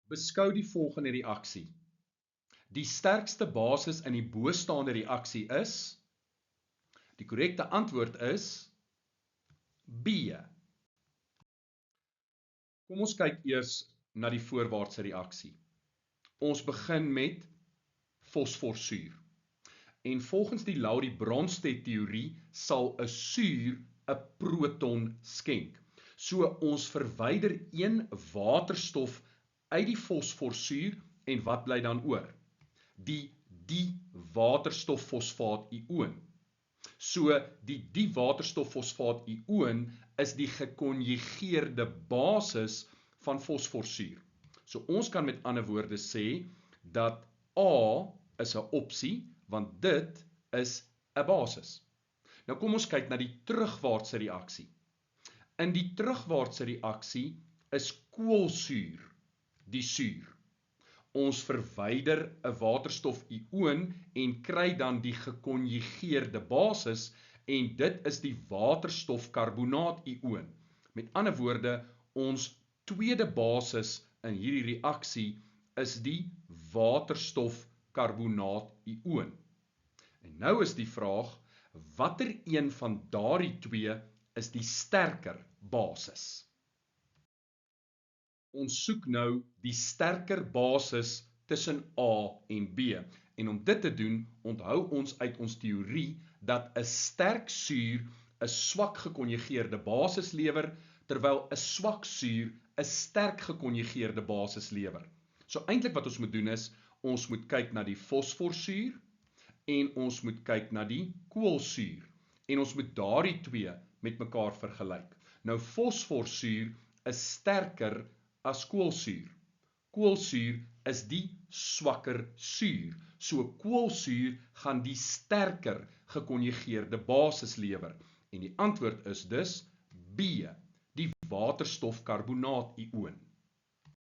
Beskou die volgende reaksie. Die sterkste basis in die bostaande reaksie is, die korrekte antwoord is B. Kom ons kyk eers na die voorwaartse reaksie. Ons begin met fosforsuur. En volgens die Laurie-Bronsted-teorie sal 'n suur 'n proton skenk. So ons verwyder een waterstof uit die fosforsuur en wat bly dan oor? Die waterstoffosfaat-ioon. So die waterstoffosfaat-ioon is die gekonjugeerde basis van fosforsuur. So ons kan met ander woorde sê dat A is 'n opsie, want dit is 'n basis. Nou kom ons kyk na die terugwaartse reaksie. In die terugwaartse reaksie is koolsuur die suur. Ons verwyder 'n waterstof-ioon en kry dan die gekonjugeerde basis en dit is die waterstofkarbonaat-ioon. Met ander woorde, ons tweede basis in hierdie reaksie is die waterstofkarbonaat-ioon. En nou is die vraag, watter een van daardie twee is die sterker basis? Ons soek nou die sterker basis tussen A en B. En om dit te doen, onthou ons uit ons teorie dat 'n sterk suur 'n swak gekonjugeerde basis lewer, terwyl 'n swak suur 'n sterk gekonjugeerde basis lewer. So eintlik wat ons moet doen is, ons moet kyk na die fosforsuur en ons moet kyk na die koolsuur. En ons moet daardie twee met mekaar vergelyk. Nou fosforsuur is sterker as koolsuur. Koolsuur is die swakker suur. So koolsuur gaan die sterker gekonjugeerde basis lewer. En die antwoord is dus B, die waterstofkarbonaat-ioon.